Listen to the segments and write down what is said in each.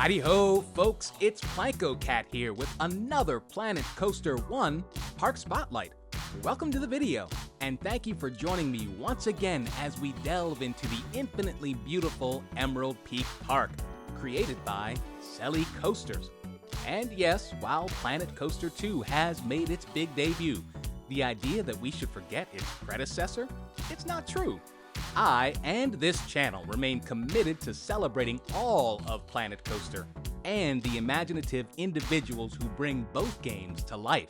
Howdy-ho, folks, it's PlankoCat here with another Planet Coaster 1 Park Spotlight. Welcome to the video, and thank you for joining me once again as we delve into the infinitely beautiful Emerald Peak Park, created by CellyCoasters. And yes, while Planet Coaster 2 has made its big debut, the idea that we should forget its predecessor? It's not true. I and this channel remain committed to celebrating all of Planet Coaster and the imaginative individuals who bring both games to life.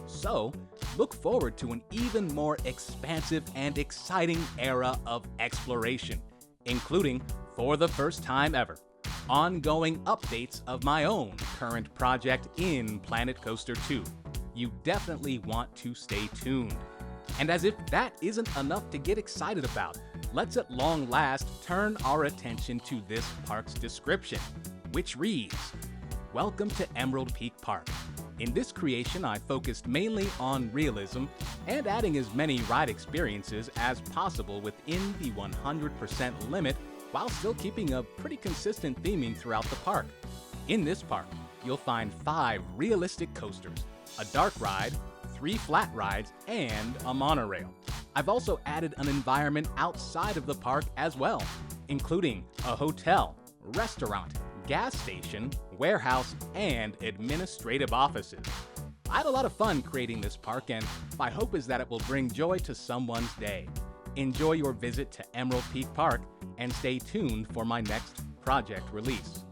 So, look forward to an even more expansive and exciting era of exploration, including, for the first time ever, ongoing updates of my own current project in Planet Coaster 2. You definitely want to stay tuned. And as if that isn't enough to get excited about, let's at long last turn our attention to this park's description, which reads, "Welcome to Emerald Peak Park. In this creation, I focused mainly on realism and adding as many ride experiences as possible within the 100% limit while still keeping a pretty consistent theming throughout the park. In this park, you'll find 5 realistic coasters, a dark ride, 3 flat rides, and a monorail. I've also added an environment outside of the park as well, including a hotel, restaurant, gas station, warehouse, and administrative offices. I had a lot of fun creating this park, and my hope is that it will bring joy to someone's day. Enjoy your visit to Emerald Peak Park, and stay tuned for my next project release.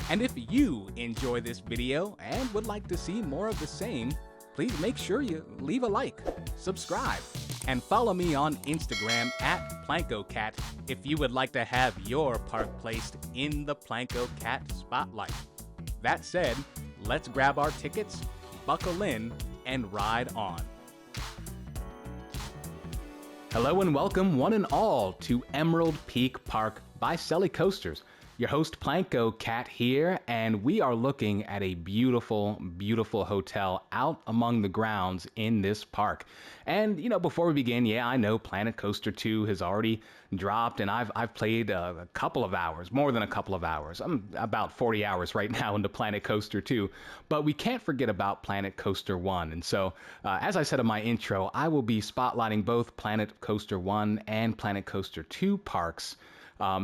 And if you enjoy this video and would like to see more of the same, please make sure you leave a like, subscribe, and follow me on Instagram at PlankoCat if you would like to have your park placed in the PlankoCat spotlight. That said, let's grab our tickets, buckle in, and ride on. Hello and welcome one and all to Emerald Peak Park by CellyCoasters. Your host PlankoCat here, and we are looking at a beautiful, beautiful hotel out among the grounds in this park. And, before we begin, I know Planet Coaster 2 has already dropped, and I've played a couple of hours, more than a couple of hours. I'm about 40 hours right now into Planet Coaster 2, but we can't forget about Planet Coaster 1. And so, as I said in my intro, I will be spotlighting both Planet Coaster 1 and Planet Coaster 2 parks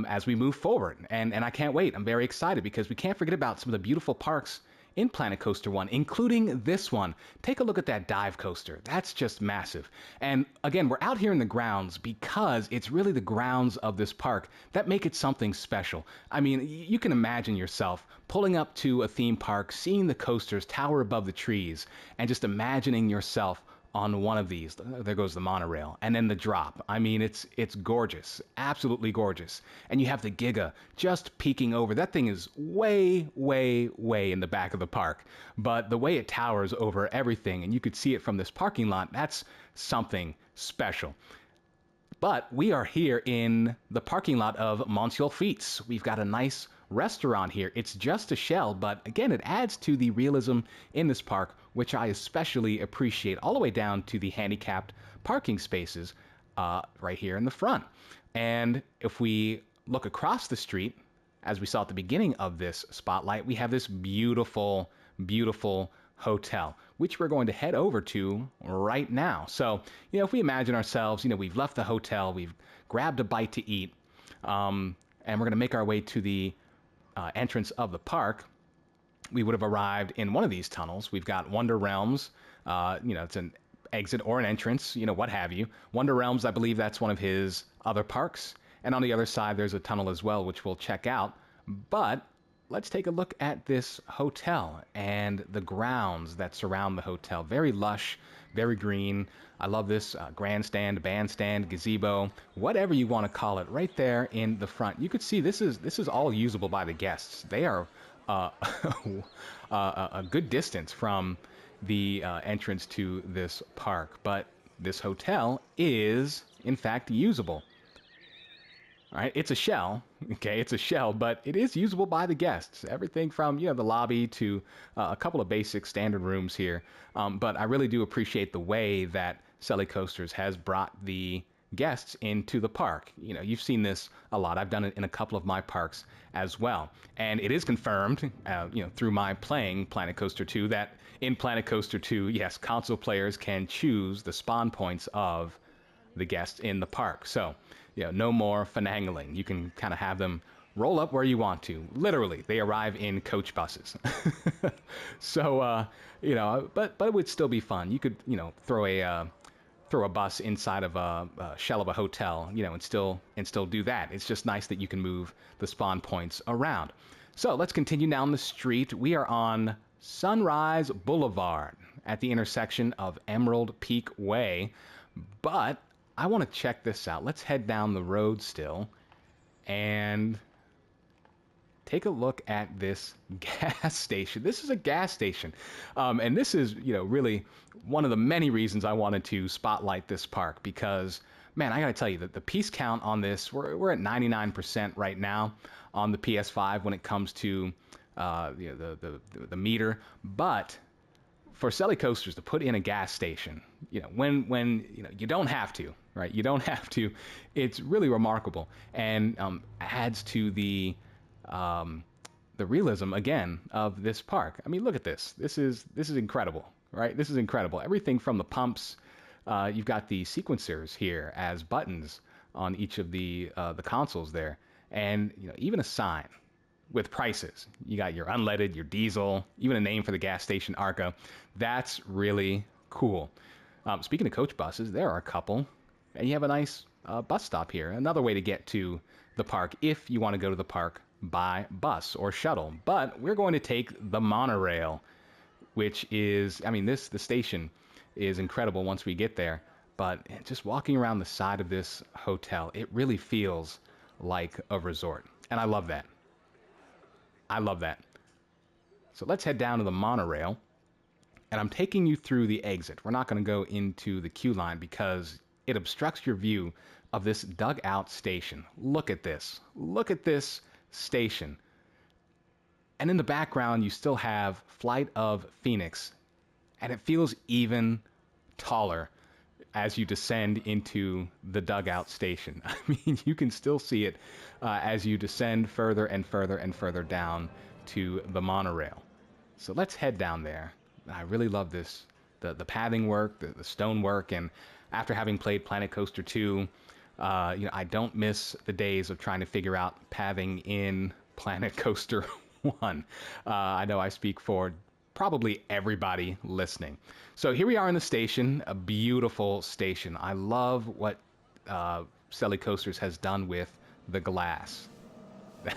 as we move forward. And I can't wait. I'm very excited because we can't forget about some of the beautiful parks in Planet Coaster 1, including this one. Take a look at that dive coaster. That's just massive. And again, we're out here in the grounds because it's really the grounds of this park that make it something special. I mean, you can imagine yourself pulling up to a theme park, seeing the coasters tower above the trees, and just imagining yourself on one of these. There goes the monorail, and then the drop. I mean, it's gorgeous, absolutely gorgeous. And you have the Giga just peeking over. That thing is way, way, way in the back of the park, but the way it towers over everything, and you could see it from this parking lot, that's something special. But we are here in the parking lot of Monsieur Feats. We've got a nice restaurant here. It's just a shell, but again, it adds to the realism in this park, which I especially appreciate, all the way down to the handicapped parking spaces right here in the front. And if we look across the street, as we saw at the beginning of this spotlight, we have this beautiful, beautiful hotel, which we're going to head over to right now. So, if we imagine ourselves, we've left the hotel, we've grabbed a bite to eat, and we're going to make our way to the entrance of the park. We would have arrived in one of these tunnels. We've got Wonder Realms, it's an exit or an entrance, what have you. Wonder Realms, I believe that's one of his other parks. And on the other side, there's a tunnel as well, which we'll check out. But let's take a look at this hotel and the grounds that surround the hotel. Very lush, very green. I love this grandstand, bandstand, gazebo, whatever you want to call it, right there in the front. You could see this is all usable by the guests. They are a good distance from the entrance to this park, but this hotel is, in fact, usable. All right, it's a shell, okay, it's a shell, but it is usable by the guests. Everything from, the lobby to a couple of basic standard rooms here. But I really do appreciate the way that CellyCoasters has brought the guests into the park. You know, you've seen this a lot. I've done it in a couple of my parks as well. And it is confirmed, through my playing Planet Coaster 2, that in Planet Coaster 2, yes, console players can choose the spawn points of the guests in the park. So, no more finagling. You can kind of have them roll up where you want to. Literally, they arrive in coach buses. So, but it would still be fun. You could, throw a bus inside of a shell of a hotel, and still do that. It's just nice that you can move the spawn points around. So let's continue down the street. We are on Sunrise Boulevard at the intersection of Emerald Peak Way. But I want to check this out. Let's head down the road still and take a look at this gas station. This is a gas station. And this is, really one of the many reasons I wanted to spotlight this park because, man, I got to tell you that the piece count on this, we're at 99% right now on the PS5 when it comes to the meter. But for CellyCoasters to put in a gas station, when you don't have to, right? You don't have to. It's really remarkable and adds to the realism again of this park. I mean, look at this. This is incredible, right? This is incredible. Everything from the pumps. You've got the sequencers here as buttons on each of the consoles there, and even a sign with prices. You got your unleaded, your diesel, even a name for the gas station, Arca. That's really cool. Speaking of coach buses, there are a couple, and you have a nice bus stop here. Another way to get to the park if you want to go to the park by bus or shuttle. But we're going to take the monorail, which is, the station is incredible once we get there. But just walking around the side of this hotel, it really feels like a resort. And I love that. I love that. So let's head down to the monorail. And I'm taking you through the exit. We're not going to go into the queue line because it obstructs your view of this dugout station. Look at this. Look at this station. And in the background, you still have Flight of Phoenix. And it feels even taller as you descend into the dugout station. I mean, you can still see it as you descend further and further and further down to the monorail. So let's head down there. I really love this, the pathing work, the stone work, and after having played Planet Coaster 2, I don't miss the days of trying to figure out pathing in Planet Coaster 1. I know I speak for probably everybody listening. So here we are in the station, a beautiful station. I love what CellyCoasters has done with the glass.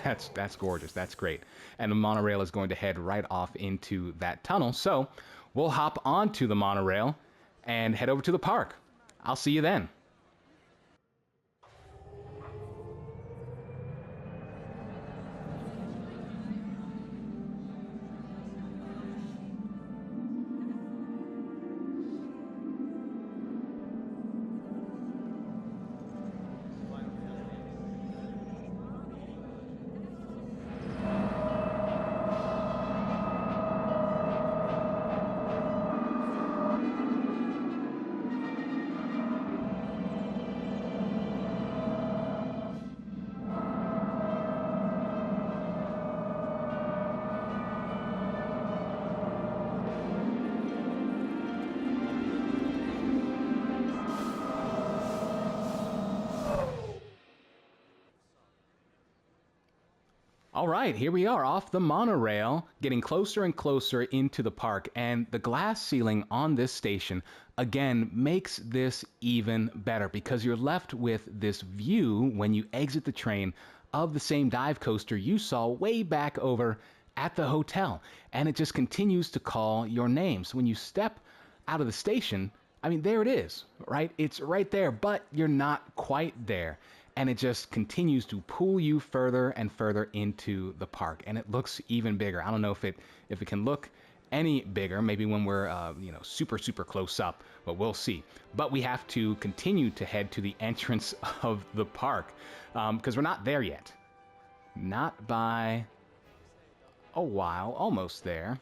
That's gorgeous. That's great. And the monorail is going to head right off into that tunnel. So we'll hop onto the monorail and head over to the park. I'll see you then. All right, here we are off the monorail, getting closer and closer into the park, and the glass ceiling on this station, again, makes this even better because you're left with this view when you exit the train of the same dive coaster you saw way back over at the hotel, and it just continues to call your name. So when you step out of the station, there it is, right? It's right there, but you're not quite there. And it just continues to pull you further and further into the park, and it looks even bigger. I don't know if it can look any bigger, maybe when we're super close up, but we'll see. But we have to continue to head to the entrance of the park because we're not there yet. Not by a while, almost there.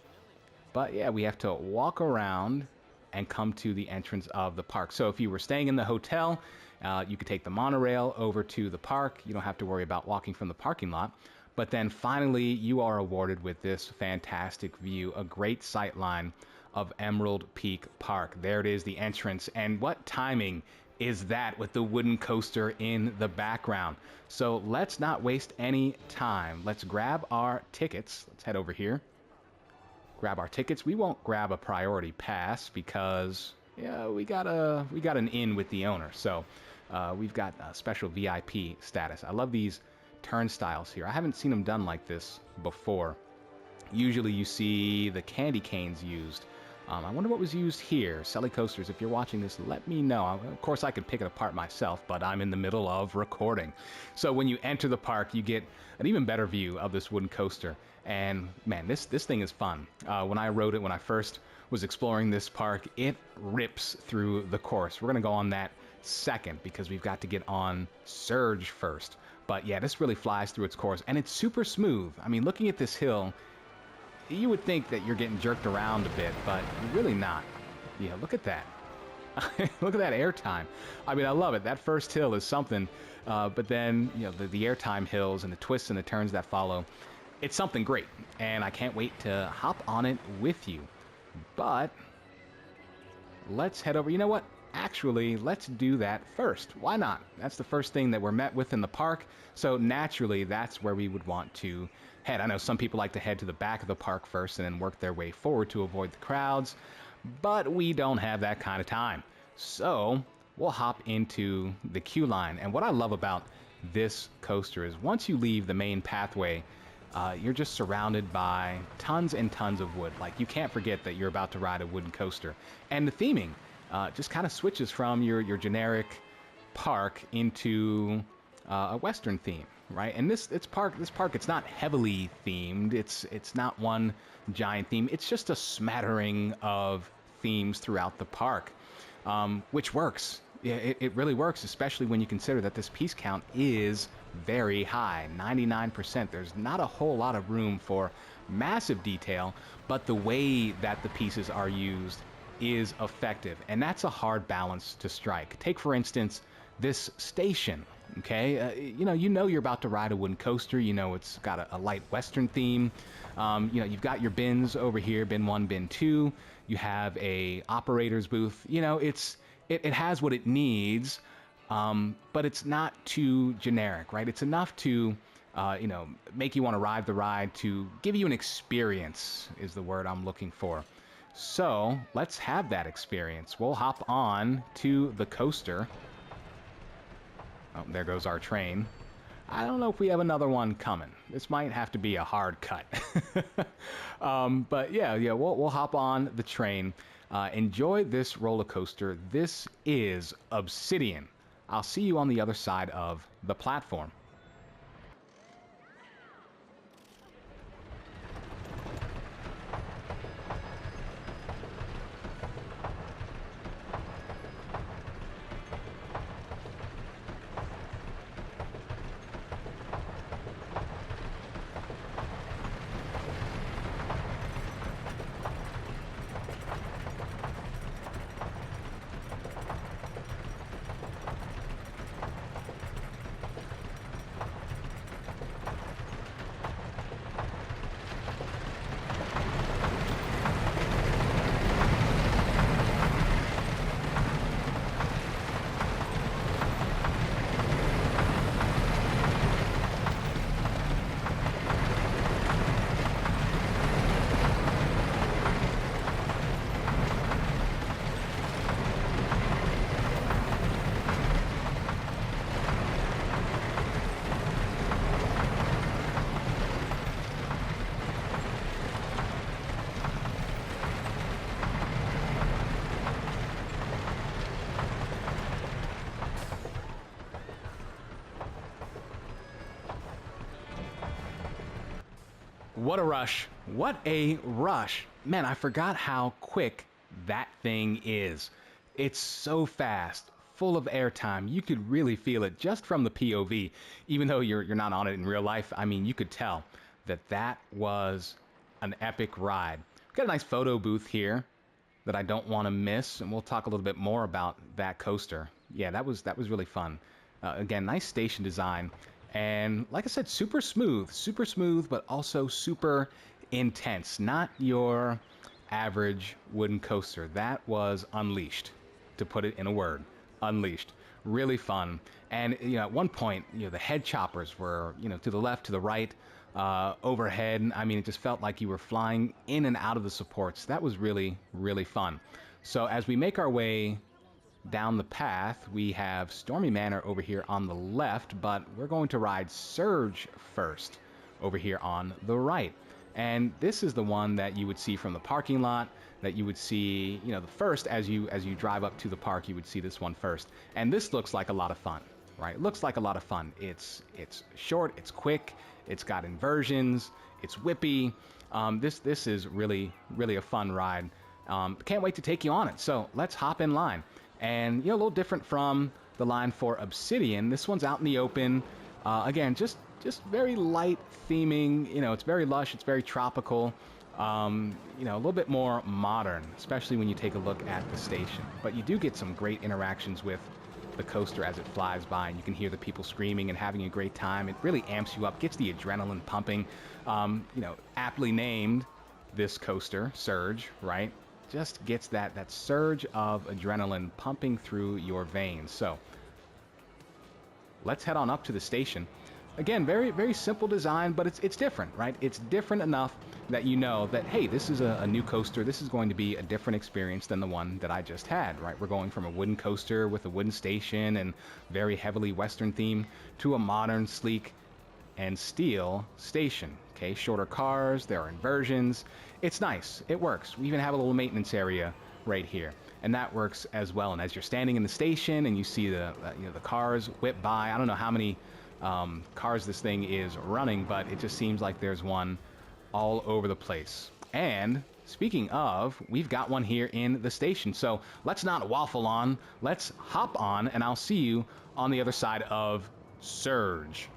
But yeah, we have to walk around and come to the entrance of the park. So if you were staying in the hotel You could take the monorail over to the park. You don't have to worry about walking from the parking lot. But then finally, you are awarded with this fantastic view, a great sight line of Emerald Peak Park. There it is, the entrance. And what timing is that with the wooden coaster in the background? So let's not waste any time. Let's grab our tickets. Let's head over here. Grab our tickets. We won't grab a priority pass because yeah, we got an in with the owner. So we've got a special VIP status. I love these turnstiles here. I haven't seen them done like this before. Usually you see the candy canes used. I wonder what was used here. CellyCoasters, if you're watching this, let me know. Of course, I could pick it apart myself, but I'm in the middle of recording. So when you enter the park, you get an even better view of this wooden coaster. And man, this thing is fun. When I rode it, when I first was exploring this park, it rips through the course. We're going to go on that second because we've got to get on Surge first. But yeah, this really flies through its course, and it's super smooth. I mean, looking at this hill, you would think that you're getting jerked around a bit, but you're really not. Yeah, look at that. Look at that airtime. I mean, I love it. That first hill is something, but then, you know, the airtime hills and the twists and the turns that follow, it's something great, and I can't wait to hop on it with you. But let's head over. You know what? Actually, let's do that first. Why not? That's the first thing that we're met with in the park, so naturally that's where we would want to head. I know some people like to head to the back of the park first and then work their way forward to avoid the crowds, but we don't have that kind of time. So we'll hop into the queue line. And what I love about this coaster is once you leave the main pathway, you're just surrounded by tons and tons of wood. Like, you can't forget that you're about to ride a wooden coaster. And the theming just kind of switches from your generic park into a Western theme, right? And this park, it's not heavily themed. It's not one giant theme. It's just a smattering of themes throughout the park, which works. Yeah, it really works, especially when you consider that this piece count is very high, 99%. There's not a whole lot of room for massive detail, but the way that the pieces are used is effective, and that's a hard balance to strike. Take, for instance, this station, okay? You know you're about to ride a wooden coaster. You know it's got a light Western theme. You know, you've got your bins over here, bin 1, bin 2. You have a operator's booth. You know, it has what it needs, but it's not too generic, right? It's enough to, you know, make you want to ride the ride, to give you an experience is the word I'm looking for. So let's have that experience. We'll hop on to the coaster. Oh, there goes our train. I don't know if we have another one coming. This might have to be a hard cut. But yeah, we'll hop on the train. Enjoy this roller coaster. This is Obsidian. I'll see you on the other side of the platform. What a rush. What a rush. Man, I forgot how quick that thing is. It's so fast, full of airtime. You could really feel it just from the POV. Even though you're not on it in real life, I mean, you could tell that was an epic ride. We've got a nice photo booth here that I don't want to miss, and we'll talk a little bit more about that coaster Yeah, that was really fun. Again, nice station design, and like I said, super smooth, but also super intense. Not your average wooden coaster. That was unleashed, to put it in a word. Unleashed. Really fun. And at one point, the head choppers were to the left, to the right, overhead. I mean, it just felt like you were flying in and out of the supports. That was really, really fun. So as we make our way down the path, we have Stormy Manor over here on the left, but we're going to ride Surge first over here on the right. And this is the one that you would see from the parking lot, that you would see, the first as you drive up to the park, you would see this one first. And this looks like a lot of fun, right? It looks like a lot of fun. It's short, it's quick, it's got inversions, it's whippy. This is really, really a fun ride. Can't wait to take you on it. So let's hop in line. And a little different from the line for Obsidian. This one's out in the open. Again, just very light theming. It's very lush. It's very tropical. A little bit more modern, especially when you take a look at the station. But you do get some great interactions with the coaster as it flies by, and you can hear the people screaming and having a great time. It really amps you up, gets the adrenaline pumping. Aptly named this coaster, Surge, right? Just gets that surge of adrenaline pumping through your veins. So let's head on up to the station. Again, very, very simple design, but it's different, right? It's different enough that you know that, hey, this is a new coaster. This is going to be a different experience than the one that I just had, right? We're going from a wooden coaster with a wooden station and very heavily Western theme to a modern, sleek, and steel station. Okay, shorter cars, there are inversions. It's nice, it works. We even have a little maintenance area right here, and that works as well. And as you're standing in the station and you see the cars whip by, I don't know how many cars this thing is running, but it just seems like there's one all over the place. And speaking of, we've got one here in the station. So let's not waffle on, let's hop on, and I'll see you on the other side of Surge.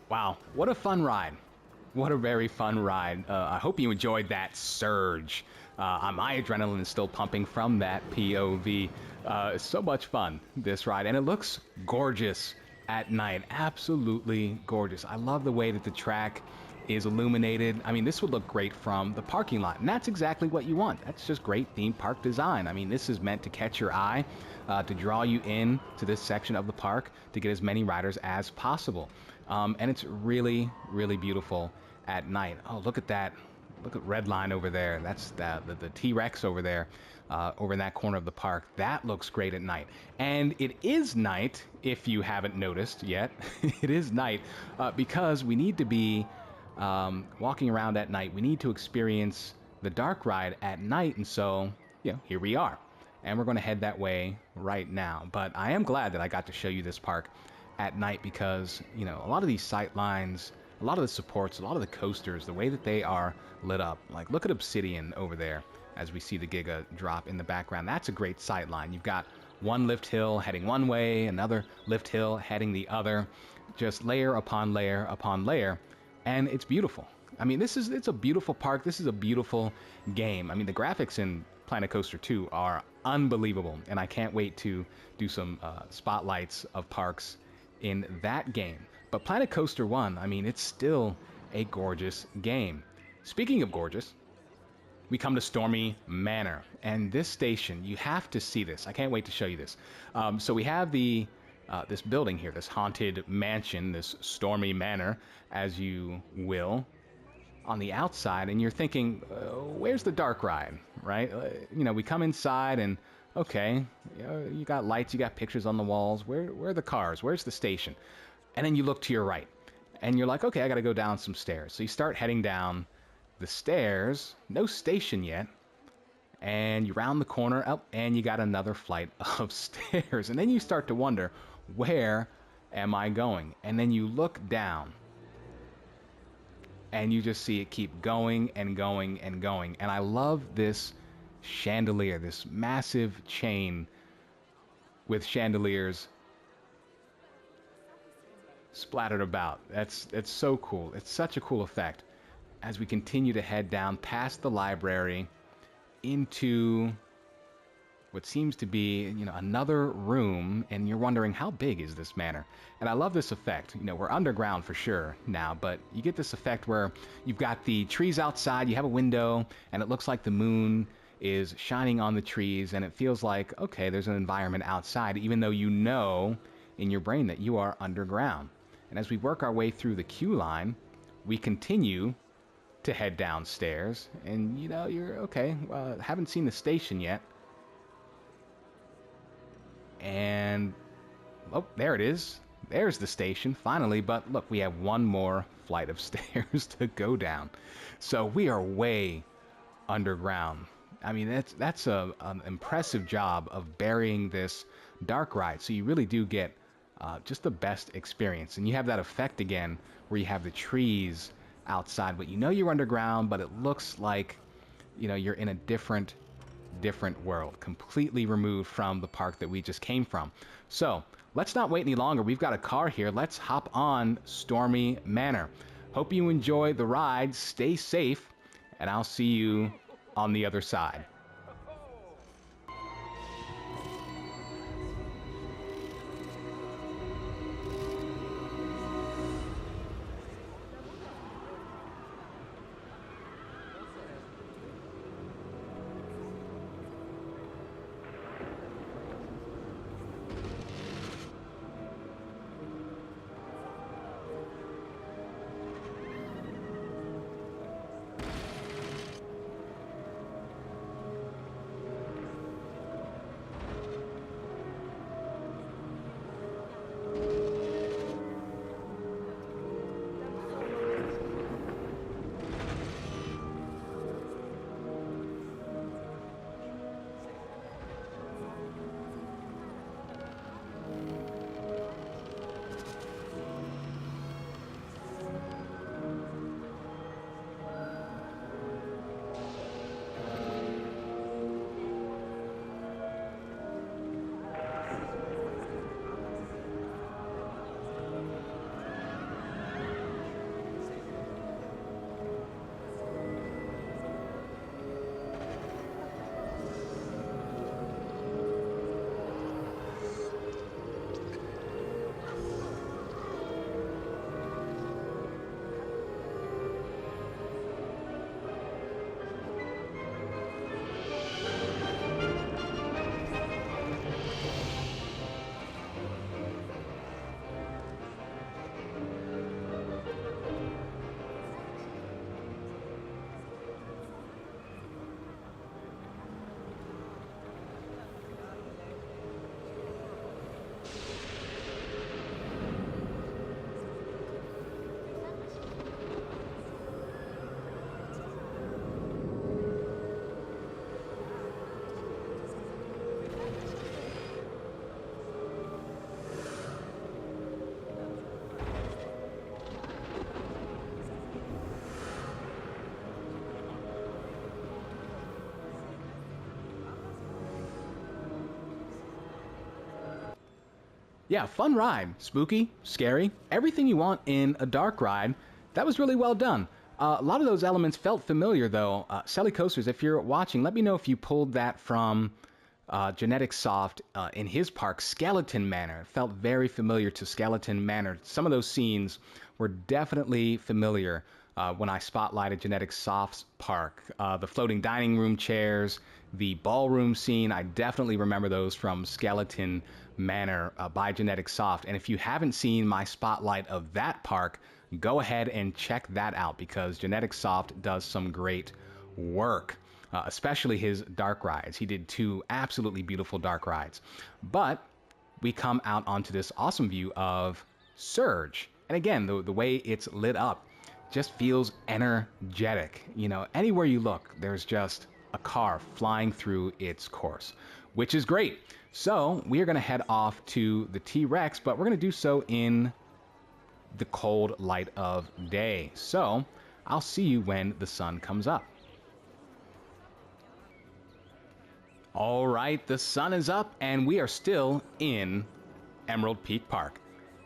Wow, what a fun ride. What a very fun ride. I hope you enjoyed that surge. My adrenaline is still pumping from that POV. It's so much fun, this ride, and it looks gorgeous at night. Absolutely gorgeous. I love the way that the track is illuminated. I mean, this would look great from the parking lot, and that's exactly what you want. That's just great theme park design. I mean, this is meant to catch your eye, to draw you in to this section of the park, to get as many riders as possible. And it's really, really beautiful at night. Oh, look at that. Look at red line over there. That's the T-Rex over there, over in that corner of the park. That looks great at night. And it is night, if you haven't noticed yet. It is night because we need to be walking around at night. We need to experience the dark ride at night. And so, here we are. And we're going to head that way right now. But I am glad that I got to show you this park at night because, a lot of these sight lines, a lot of the supports, a lot of the coasters, the way that they are lit up, like look at Obsidian over there as we see the Giga drop in the background. That's a great sight line. You've got one lift hill heading one way, another lift hill heading the other, just layer upon layer upon layer, and it's beautiful. I mean, it's a beautiful park. This is a beautiful game. I mean, the graphics in Planet Coaster 2 are unbelievable, and I can't wait to do some spotlights of parks in that game. But Planet Coaster 1, I mean, it's still a gorgeous game. Speaking of gorgeous, we come to Stormy Manor, and this station, you have to see this. I can't wait to show you this. So we have this building here, this haunted mansion, this Stormy Manor, as you will, on the outside, and you're thinking, where's the dark ride, right? You know, we come inside and, okay, you got lights, you got pictures on the walls. Where are the cars? Where's the station? And then you look to your right, and you're like, okay, I got to go down some stairs. So you start heading down the stairs, no station yet, and you round the corner up, and you got another flight of stairs. And then you start to wonder, where am I going? And then you look down, and you just see it keep going and going and going. And I love this chandelier, this massive chain with chandeliers splattered about. It's so cool. It's such a cool effect as we continue to head down past the library into what seems to be, you know, another room, and you're wondering, how big is this manor? And I love this effect. You know, we're underground for sure now, but you get this effect where you've got the trees outside, you have a window, and it looks like the moon is shining on the trees, and it feels like, okay, there's an environment outside, even though you know in your brain that you are underground. And as we work our way through the queue line, we continue to head downstairs, and you know, you're okay, well, haven't seen the station yet. And, oh, there it is. There's the station, finally. But look, we have one more flight of stairs to go down. So we are way underground. I mean, that's an impressive job of burying this dark ride. So you really do get just the best experience. And you have that effect again where you have the trees outside, but you know you're underground, but it looks like, you know, you're in a different world, completely removed from the park that we just came from. So let's not wait any longer. We've got a car here. Let's hop on Stormy Manor. Hope you enjoy the ride. Stay safe, and I'll see you on the other side. Yeah, fun ride. Spooky, scary, everything you want in a dark ride. That was really well done. A lot of those elements felt familiar, though. CellyCoasters, if you're watching, let me know if you pulled that from Genetic Soft in his park, Skeleton Manor. It felt very familiar to Skeleton Manor. Some of those scenes were definitely familiar when I spotlighted Genetic Soft's park. The floating dining room chairs, the ballroom scene, I definitely remember those from Skeleton Manor by Genetic Soft. And if you haven't seen my spotlight of that park, go ahead and check that out because Genetic Soft does some great work. Especially his dark rides. He did 2 absolutely beautiful dark rides. But we come out onto this awesome view of Surge. And again, the way it's lit up just feels energetic. You know, anywhere you look, there's just a car flying through its course, which is great. So we are going to head off to the T-Rex, but we're going to do so in the cold light of day. So I'll see you when the sun comes up. All right, the sun is up and we are still in Emerald Peak Park,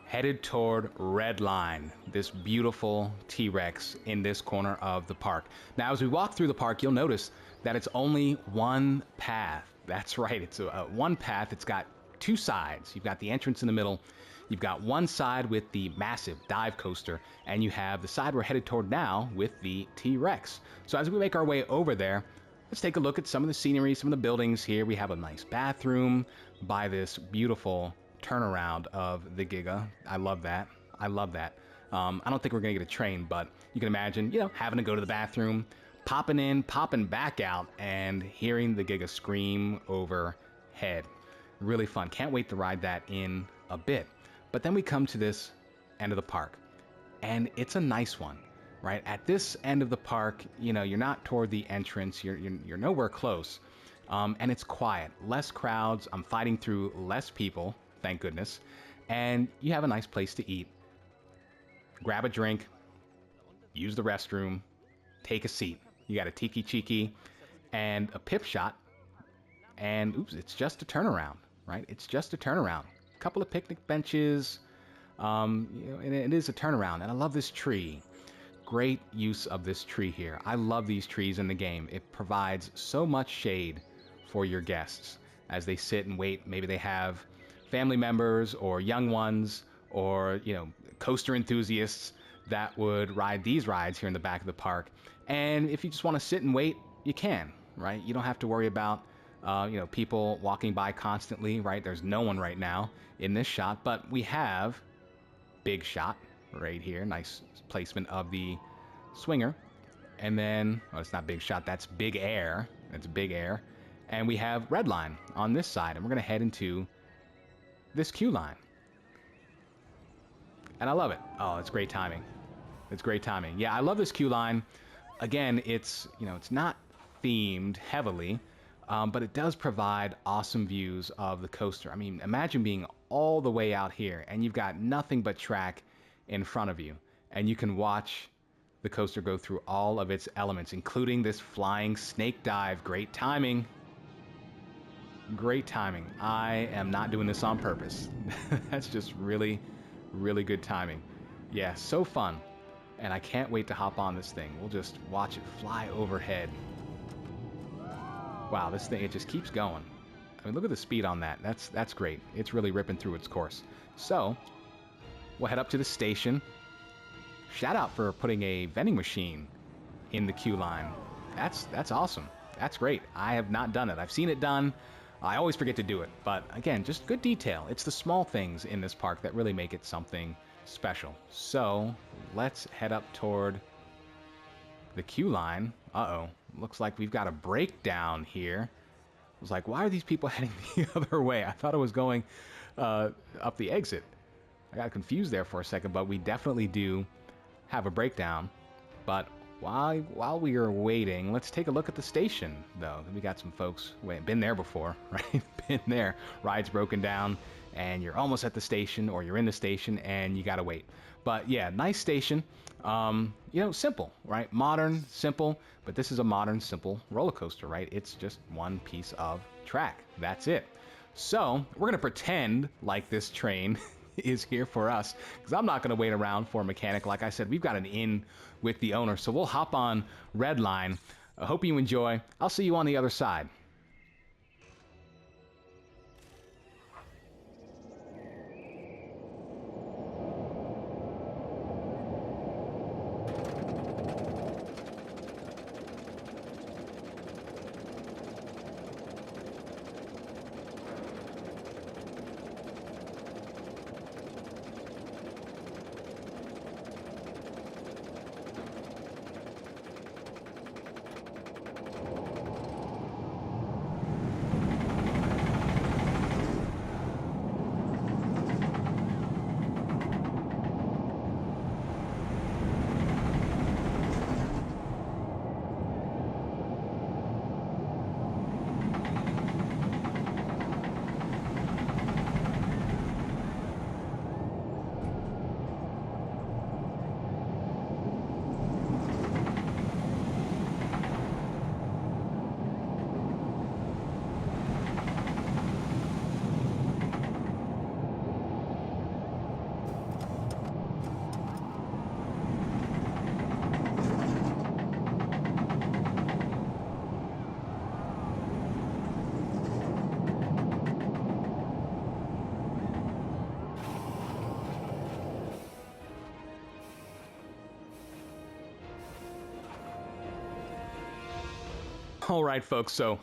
headed toward Red Line, this beautiful T-Rex in this corner of the park. Now, as we walk through the park, you'll notice that it's only one path. That's right, it's one path. It's got 2 sides. You've got the entrance in the middle. You've got one side with the massive dive coaster, and you have the side we're headed toward now with the T-Rex. So as we make our way over there, let's take a look at some of the scenery, some of the buildings here. We have a nice bathroom by this beautiful turnaround of the Giga. I love that. I love that. I don't think we're going to get a train, but you can imagine, you know, having to go to the bathroom, popping in, popping back out, and hearing the Giga scream overhead. Really fun. Can't wait to ride that in a bit. But then we come to this end of the park, and it's a nice one. Right at this end of the park, you know, you're not toward the entrance. You're nowhere close, and it's quiet. Less crowds. I'm fighting through less people, thank goodness. And you have a nice place to eat. Grab a drink, use the restroom, take a seat. You got a tiki chiki and a pip shot, and oops, it's just a turnaround, right? It's just a turnaround. A couple of picnic benches, you know, and it is a turnaround. And I love this tree. Great use of this tree here. I love these trees in the game. It provides so much shade for your guests as they sit and wait. Maybe they have family members or young ones or, you know, coaster enthusiasts that would ride these rides here in the back of the park. And if you just want to sit and wait, you can, right? You don't have to worry about, you know, people walking by constantly, right? There's no one right now in this shot, but we have Big Shot right here. Nice placement of the swinger. And then, oh, it's not Big Shot, that's Big Air. That's Big Air. And we have Red Line on this side, and we're going to head into this queue line. And I love it. Oh, it's great timing. It's great timing. Yeah, I love this queue line. Again, it's, you know, it's not themed heavily, but it does provide awesome views of the coaster. I mean, imagine being all the way out here, and you've got nothing but track in front of you, and you can watch the coaster go through all of its elements, including this flying snake dive. Great timing. Great timing. I am not doing this on purpose. That's just really, really good timing. Yeah, so fun. And I can't wait to hop on this thing. We'll just watch it fly overhead. Wow, this thing, it just keeps going. I mean, look at the speed on that. That's great. It's really ripping through its course. So, we'll head up to the station. Shout out for putting a vending machine in the queue line. That's awesome. That's great. I have not done it. I've seen it done. I always forget to do it. But again, just good detail. It's the small things in this park that really make it something special. So let's head up toward the queue line. Uh-oh. Looks like we've got a breakdown here. I was like, why are these people heading the other way? I thought I was going up the exit. I got confused there for a second, but we definitely do have a breakdown. But while we are waiting, let's take a look at the station, though. We got some folks been there before, right? Been there. Ride's broken down, and you're almost at the station, or you're in the station, and you gotta wait. But yeah, nice station. You know, simple, right? Modern, simple, but this is a modern, simple roller coaster, right? It's just one piece of track. That's it. So we're gonna pretend like this train is here for us, because I'm not going to wait around for a mechanic. Like I said, we've got an in with the owner, so we'll hop on Red Line. I hope you enjoy. I'll see you on the other side. All right, folks, so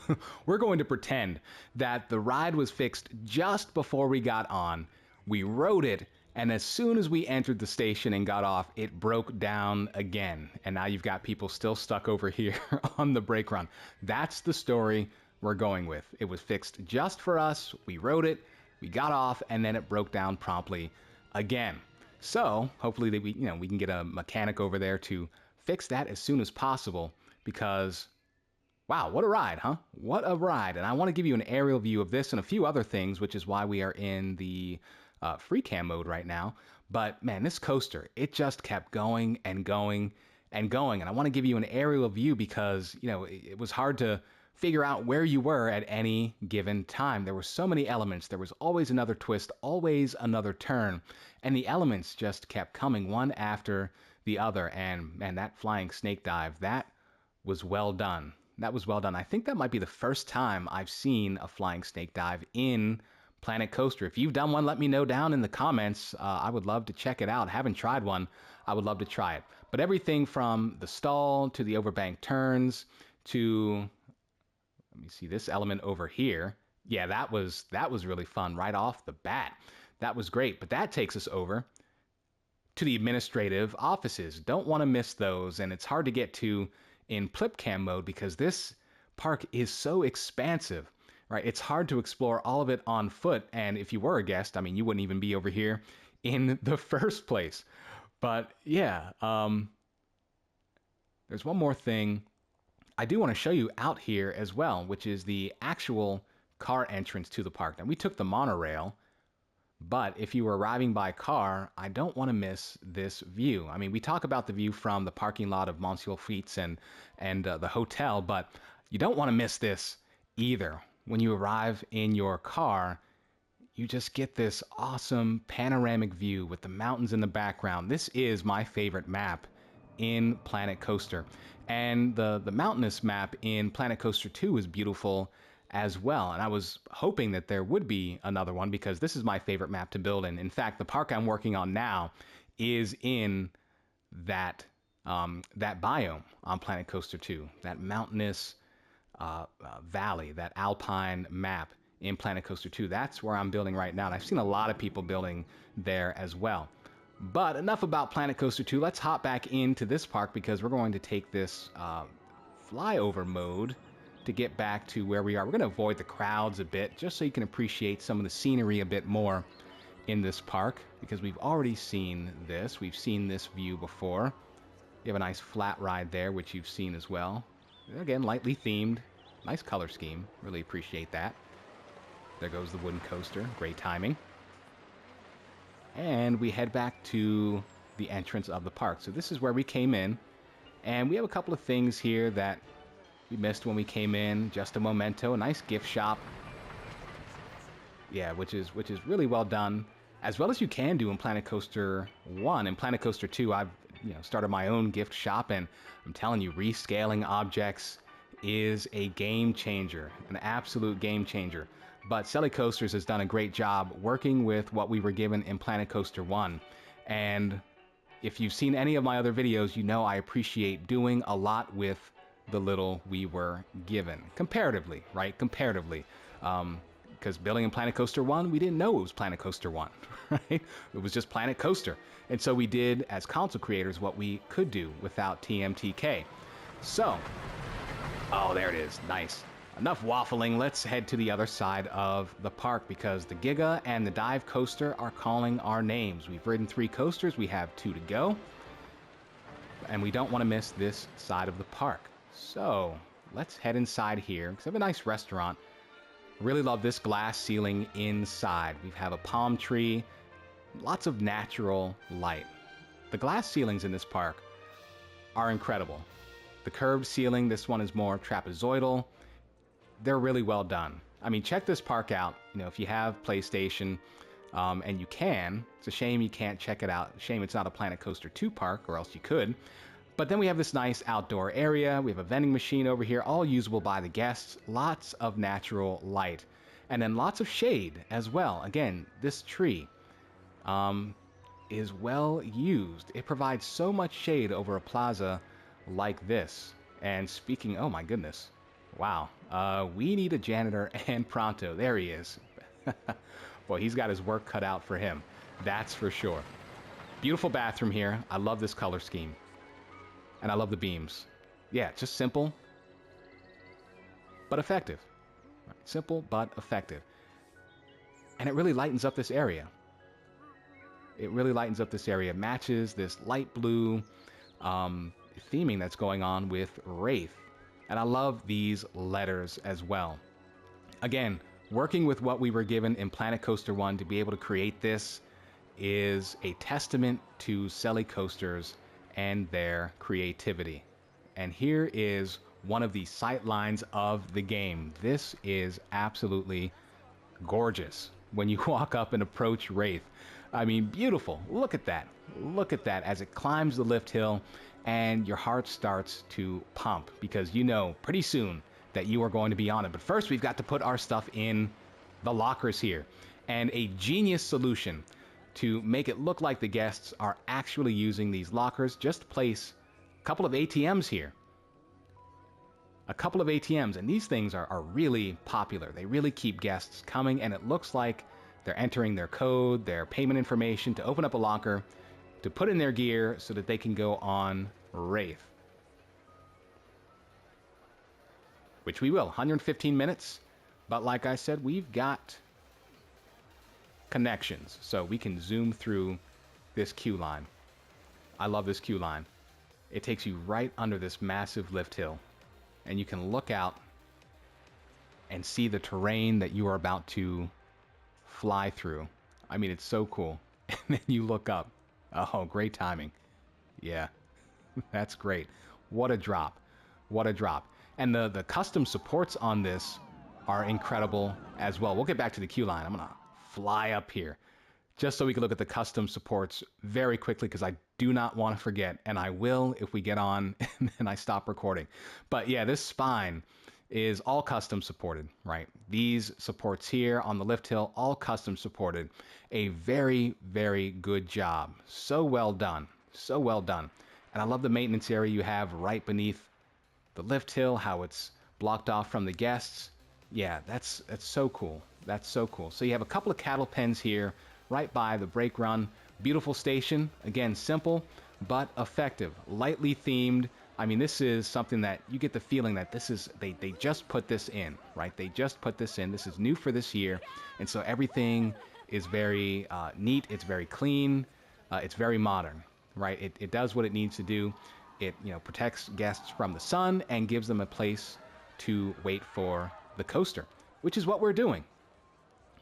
we're going to pretend that the ride was fixed just before we got on. We rode it, and as soon as we entered the station and got off, it broke down again. And now you've got people still stuck over here on the brake run. That's the story we're going with. It was fixed just for us. We rode it, we got off, and then it broke down promptly again. So hopefully we can get a mechanic over there to fix that as soon as possible, because wow, what a ride, huh? What a ride. And I want to give you an aerial view of this and a few other things, which is why we are in the free cam mode right now. But man, this coaster, it just kept going and going and going. And I want to give you an aerial view because, it was hard to figure out where you were at any given time. There were so many elements. There was always another twist, always another turn. And the elements just kept coming one after the other. And man, that flying snake dive, that was well done. That was well done. I think that might be the first time I've seen a flying snake dive in Planet Coaster. If you've done one, let me know down in the comments. I would love to check it out. Haven't tried one. I would love to try it. But everything from the stall to the overbank turns to, let me see, this element over here. Yeah, that was really fun right off the bat. That was great. But that takes us over to the administrative offices. Don't want to miss those. And it's hard to get to in PlipCam mode because this park is so expansive, right? It's hard to explore all of it on foot. And if you were a guest, I mean, you wouldn't even be over here in the first place. But yeah, there's one more thing I do want to show you out here as well, which is the actual car entrance to the park. Now, we took the monorail, but if you were arriving by car, I don't want to miss this view. I mean, we talk about the view from the parking lot of Monsieur Fleet's and the hotel, but you don't want to miss this either. When you arrive in your car, you just get this awesome panoramic view with the mountains in the background. This is my favorite map in Planet Coaster. And the mountainous map in Planet Coaster 2 is beautiful as well. And I was hoping that there would be another one because this is my favorite map to build in. In fact, the park I'm working on now is in that biome on Planet Coaster 2, that mountainous valley, that alpine map in Planet Coaster 2. That's where I'm building right now. And I've seen a lot of people building there as well. But enough about Planet Coaster 2. Let's hop back into this park because we're going to take this flyover mode to get back to where we are. We're going to avoid the crowds a bit just so you can appreciate some of the scenery a bit more in this park because we've already seen this. We've seen this view before. You have a nice flat ride there, which you've seen as well. Again, lightly themed. Nice color scheme. Really appreciate that. There goes the wooden coaster. Great timing. And we head back to the entrance of the park. So this is where we came in. And we have a couple of things here that we missed when we came in. Just a memento. A nice gift shop. Yeah, which is really well done. As well as you can do in Planet Coaster 1. In Planet Coaster 2, I've started my own gift shop. And I'm telling you, rescaling objects is a game changer. An absolute game changer. But CellyCoasters has done a great job working with what we were given in Planet Coaster 1. And if you've seen any of my other videos, you know I appreciate doing a lot with the little we were given. Comparatively, right? Comparatively. Because building in Planet Coaster 1, we didn't know it was Planet Coaster 1, right? It was just Planet Coaster. And so we did, as console creators, what we could do without TMTK. So, oh, there it is. Nice. Enough waffling, let's head to the other side of the park because the Giga and the Dive Coaster are calling our names. We've ridden 3 coasters, we have 2 to go. And we don't want to miss this side of the park. So, let's head inside here because I have a nice restaurant. Really love this glass ceiling inside. We have a palm tree, lots of natural light. The glass ceilings in this park are incredible. The curved ceiling, this one is more trapezoidal. They're really well done. I mean, check this park out. If you have PlayStation, and you can, it's a shame you can't check it out. Shame it's not a Planet Coaster 2 park, or else you could. But then we have this nice outdoor area. We have a vending machine over here, all usable by the guests. Lots of natural light. And then lots of shade as well. Again, this tree is well used. It provides so much shade over a plaza like this. And speaking, oh my goodness. Wow. We need a janitor and pronto. There he is. Boy, he's got his work cut out for him. That's for sure. Beautiful bathroom here. I love this color scheme. And I love the beams. Yeah, just simple, but effective. Right. Simple, but effective. And it really lightens up this area. It really lightens up this area. Matches this light blue theming that's going on with Wraith. And I love these letters as well. Again, working with what we were given in Planet Coaster 1 to be able to create this is a testament to CellyCoasters and their creativity. And here is one of the sight lines of the game. This is absolutely gorgeous when you walk up and approach Wraith. I mean, beautiful. Look at that. Look at that as it climbs the lift hill and your heart starts to pump because you know pretty soon that you are going to be on it. But first, we've got to put our stuff in the lockers here. And a genius solution to make it look like the guests are actually using these lockers, just place a couple of ATMs here. A couple of ATMs, and these things are really popular. They really keep guests coming, and it looks like they're entering their code, their payment information to open up a locker, to put in their gear so that they can go on Wraith. Which we will, 115 minutes. But like I said, we've got connections, so we can zoom through this queue line. I love this queue line. It takes you right under this massive lift hill, and you can look out and see the terrain that you are about to fly through. I mean, it's so cool. And then you look up. Oh, great timing. Yeah, that's great. What a drop. What a drop. And the custom supports on this are incredible as well. We'll get back to the queue line. I'm going to fly up here just so we can look at the custom supports very quickly because I do not want to forget, and I will if we get on and then I stop recording. But yeah, this spine is all custom supported, right? These supports here on the lift hill, all custom supported. A very, very good job. So well done. So well done. And I love the maintenance area you have right beneath the lift hill, how it's blocked off from the guests. Yeah, that's so cool. That's so cool. So you have a couple of cattle pens here right by the brake run. Beautiful station. Again, simple but effective. Lightly themed. I mean, this is something that you get the feeling that this is, they just put this in, right? They just put this in. This is new for this year. And so everything is very neat. It's very clean. It's very modern, right? It does what it needs to do. It, you know, protects guests from the sun and gives them a place to wait for the coaster, which is what we're doing.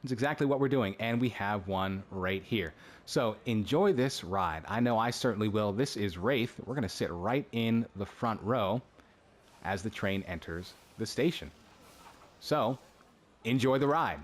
It's exactly what we're doing, and we have one right here. So enjoy this ride. I know I certainly will. This is Wraith. We're going to sit right in the front row as the train enters the station. So enjoy the ride.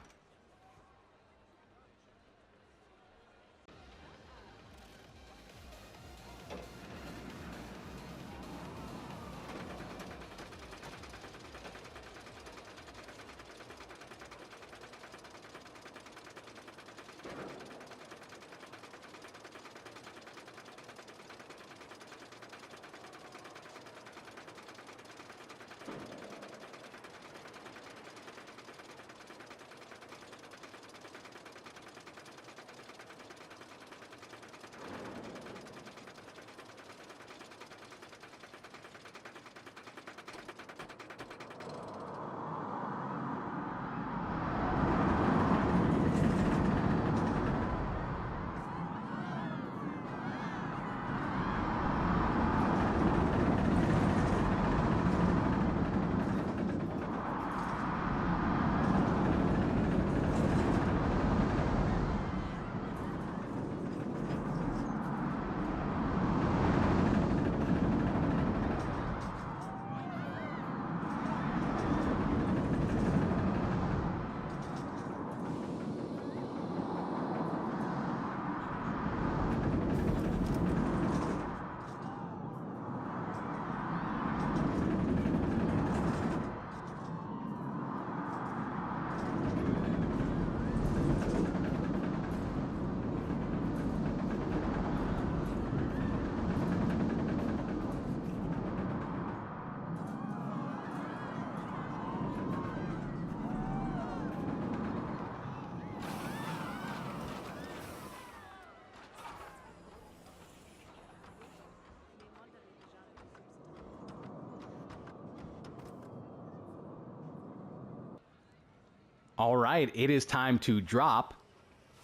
All right, it is time to drop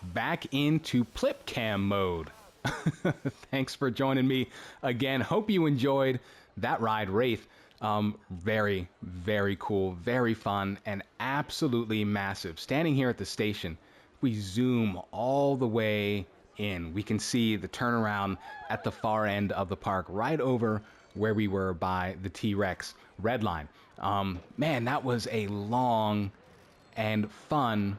back into Plipcam mode. Thanks for joining me again. Hope you enjoyed that ride, Wraith. Very, very cool, very fun, and absolutely massive. Standing here at the station, we zoom all the way in. We can see the turnaround at the far end of the park, right over where we were by the T-Rex Red Line. Man, that was a long and fun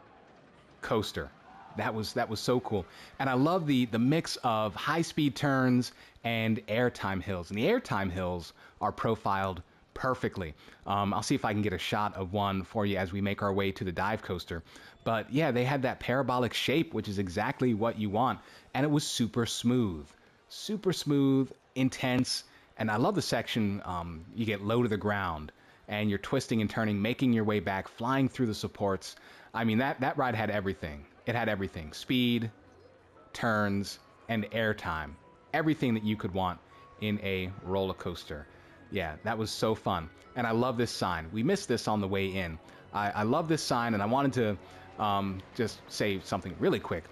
coaster. That was so cool. And I love the mix of high-speed turns and airtime hills. And the airtime hills are profiled perfectly. I'll see if I can get a shot of one for you as we make our way to the dive coaster. But yeah, they had that parabolic shape, which is exactly what you want. And it was super smooth, intense. And I love the section you get low to the ground and you're twisting and turning, making your way back, flying through the supports. I mean, that ride had everything. It had everything. Speed, turns, and airtime. Everything that you could want in a roller coaster. Yeah, that was so fun. And I love this sign. We missed this on the way in. I love this sign, and I wanted to just say something really quick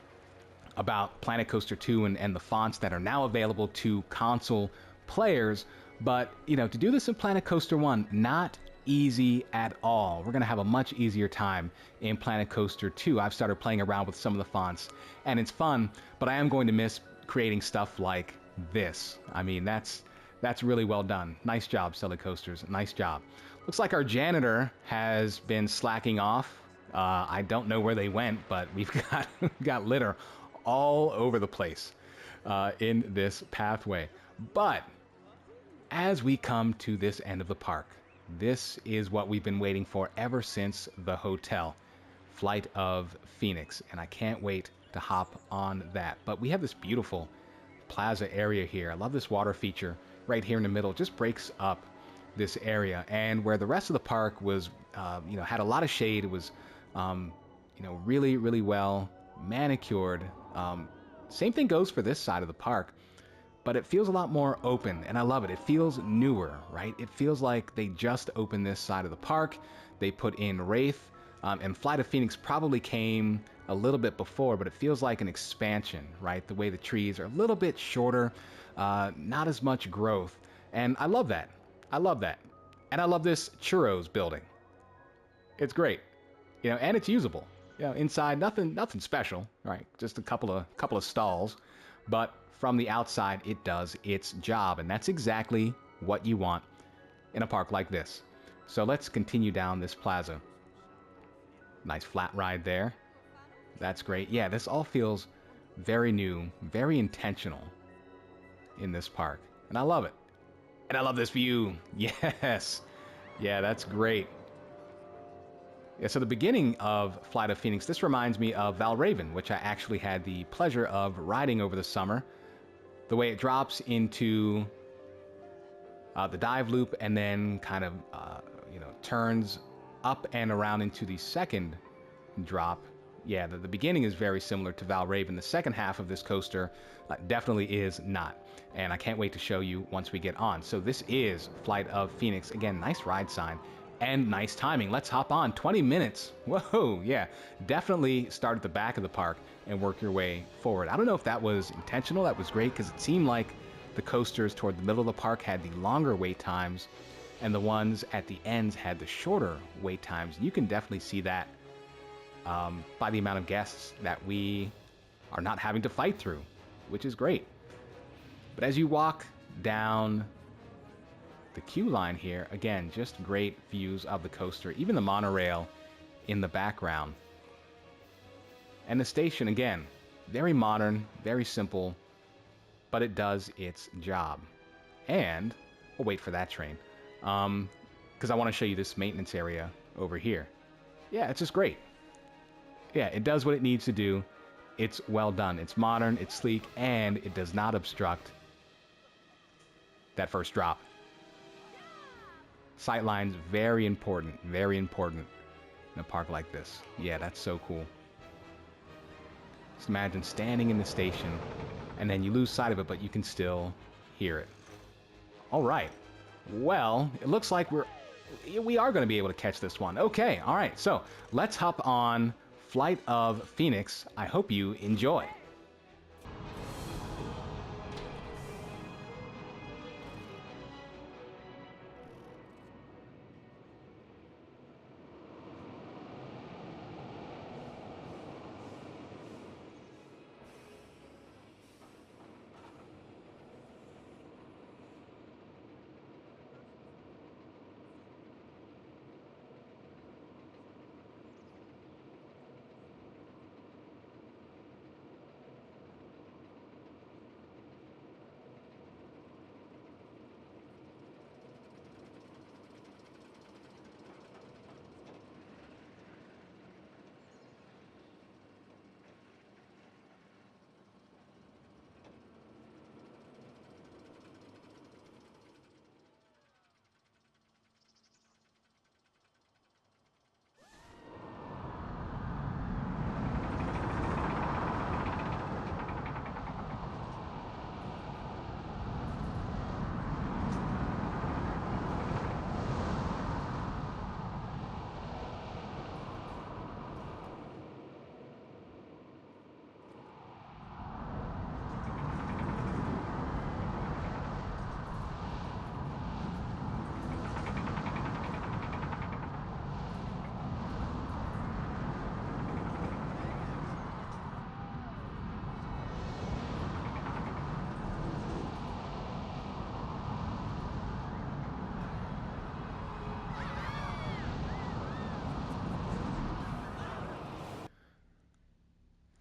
about Planet Coaster 2 and the fonts that are now available to console players. But, you know, to do this in Planet Coaster 1, not easy at all. We're going to have a much easier time in Planet Coaster 2. I've started playing around with some of the fonts, and it's fun, but I am going to miss creating stuff like this. I mean, that's really well done. Nice job, CellyCoasters. Nice job. Looks like our janitor has been slacking off. I don't know where they went, but we've got litter all over the place in this pathway. But as we come to this end of the park, this is what we've been waiting for ever since the hotel, Flight of Phoenix, and I can't wait to hop on that. But we have this beautiful plaza area here. I love this water feature right here in the middle. It just breaks up this area, and where the rest of the park was, had a lot of shade. It was, really, really well manicured. Same thing goes for this side of the park. But it feels a lot more open, and I love it. It feels newer, right? It feels like they just opened this side of the park. They put in Wraith, and Flight of Phoenix probably came a little bit before, but it feels like an expansion, right? The way the trees are a little bit shorter, not as much growth, and I love that. I love that. And I love this churros building. It's great, and it's usable. Inside, nothing special, right? Just a couple of stalls, but from the outside, it does its job, and that's exactly what you want in a park like this. So let's continue down this plaza. Nice flat ride there. That's great. Yeah, this all feels very new, very intentional in this park, and I love it. And I love this view. Yes. Yeah, that's great. Yeah, so the beginning of Flight of Phoenix, this reminds me of Valraven, which I actually had the pleasure of riding over the summer. The way it drops into the dive loop and then kind of, turns up and around into the second drop. Yeah, the beginning is very similar to Valraven. The second half of this coaster definitely is not. And I can't wait to show you once we get on. So this is Flight of Phoenix. Again, nice ride sign and nice timing. Let's hop on. 20 minutes. Whoa, yeah. Definitely start at the back of the park and work your way forward. I don't know if that was intentional. That was great because it seemed like the coasters toward the middle of the park had the longer wait times and the ones at the ends had the shorter wait times. You can definitely see that by the amount of guests that we are not having to fight through, which is great. But as you walk down the queue line here, again, just great views of the coaster, even the monorail in the background. And the station, again, very modern, very simple, but it does its job. And we'll wait for that train, because I want to show you this maintenance area over here. Yeah, it's just great. Yeah, it does what it needs to do. It's well done. It's modern, it's sleek, and it does not obstruct that first drop. Sightlines, very important in a park like this. Yeah, that's so cool. Just imagine standing in the station, and then you lose sight of it, but you can still hear it. All right. Well, it looks like we're We are going to be able to catch this one. Okay, all right. So let's hop on Flight of Phoenix. I hope you enjoy.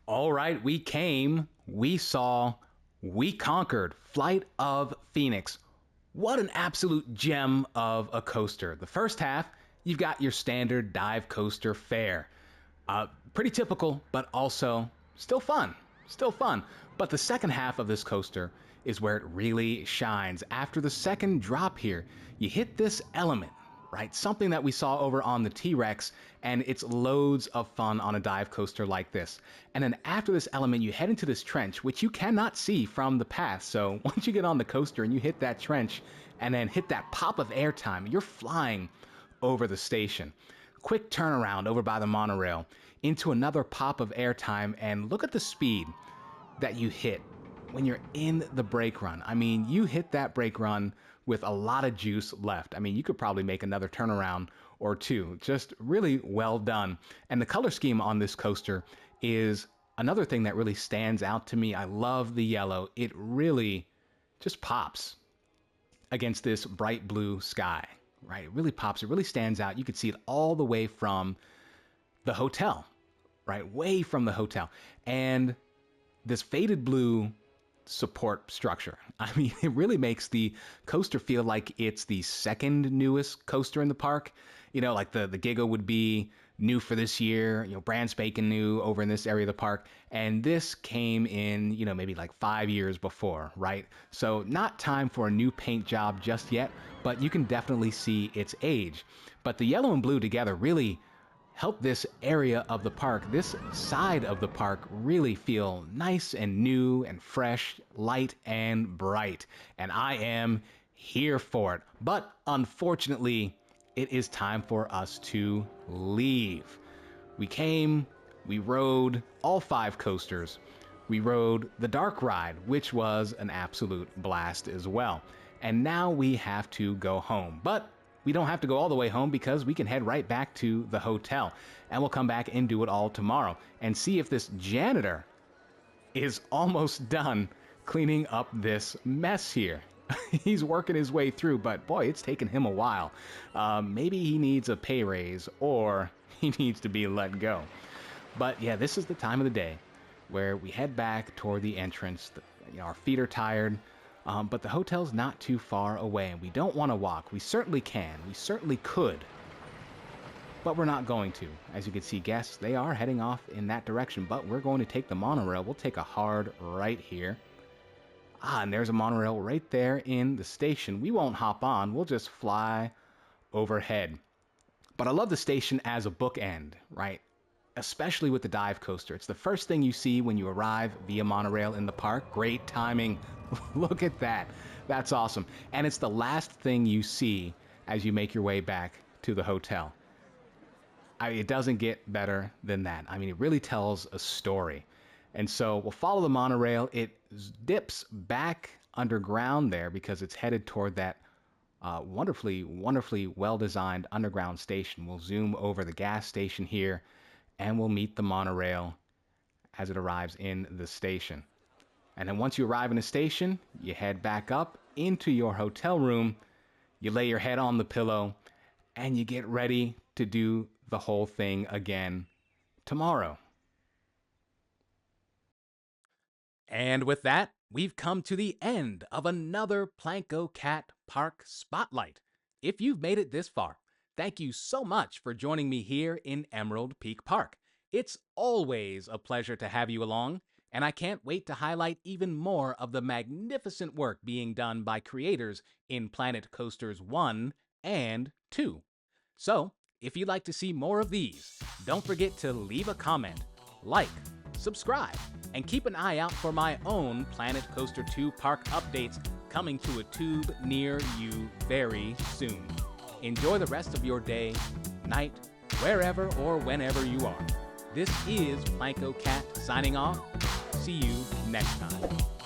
All right, we came, we saw, we conquered Flight of Phoenix. What an absolute gem of a coaster. The first half, you've got your standard dive coaster fare. Pretty typical, but also still fun. Still fun. But the second half of this coaster is where it really shines. After the second drop here, you hit this element, right? Something that we saw over on the T-Rex, and it's loads of fun on a dive coaster like this. And then after this element, you head into this trench, which you cannot see from the path. So once you get on the coaster and you hit that trench and then hit that pop of airtime, you're flying over the station. Quick turnaround over by the monorail into another pop of airtime, and look at the speed that you hit when you're in the brake run. I mean, you hit that brake run with a lot of juice left. I mean, you could probably make another turnaround or two. Just really well done. And the color scheme on this coaster is another thing that really stands out to me. I love the yellow. It really just pops against this bright blue sky, right? It really pops. It really stands out. You could see it all the way from the hotel, right? Way from the hotel. And this faded blue support structure, I mean, it really makes the coaster feel like it's the second newest coaster in the park. You know, like the Giga would be new for this year, you know, brand spanking new over in this area of the park. And this came in, you know, maybe like 5 years before, right? So not time for a new paint job just yet, but you can definitely see its age. But the yellow and blue together really help this area of the park, this side of the park, really feel nice and new and fresh, light and bright. And I am here for it. But unfortunately, it is time for us to leave. We came, we rode all 5 coasters. We rode the dark ride, which was an absolute blast as well. And now we have to go home. But we don't have to go all the way home because we can head right back to the hotel, and we'll come back and do it all tomorrow and see if this janitor is almost done cleaning up this mess here. He's working his way through, but boy, it's taken him a while. Maybe he needs a pay raise or he needs to be let go. But yeah, this is the time of the day where we head back toward the entrance. You know, our feet are tired. But the hotel's not too far away, and we don't want to walk. We certainly can. We certainly could. But we're not going to. As you can see, guests, they are heading off in that direction, but we're going to take the monorail. We'll take a hard right here. And there's a monorail right there in the station. We won't hop on. We'll just fly overhead. But I love the station as a bookend, right? Especially with the dive coaster. It's the first thing you see when you arrive via monorail in the park. Great timing. Look at that. That's awesome. And it's the last thing you see as you make your way back to the hotel. It doesn't get better than that. I mean, it really tells a story. And so we'll follow the monorail. It dips back underground there because it's headed toward that wonderfully well-designed underground station. We'll zoom over the gas station here, and we'll meet the monorail as it arrives in the station. And then once you arrive in the station, you head back up into your hotel room, you lay your head on the pillow, and you get ready to do the whole thing again tomorrow. And with that, we've come to the end of another Planko Cat Park Spotlight. If you've made it this far, thank you so much for joining me here in Emerald Peak Park. It's always a pleasure to have you along, and I can't wait to highlight even more of the magnificent work being done by creators in Planet Coasters 1 and 2. So, if you'd like to see more of these, don't forget to leave a comment, like, subscribe, and keep an eye out for my own Planet Coaster 2 park updates coming to a tube near you very soon. Enjoy the rest of your day, night, wherever or whenever you are. This is Planko Cat signing off. See you next time.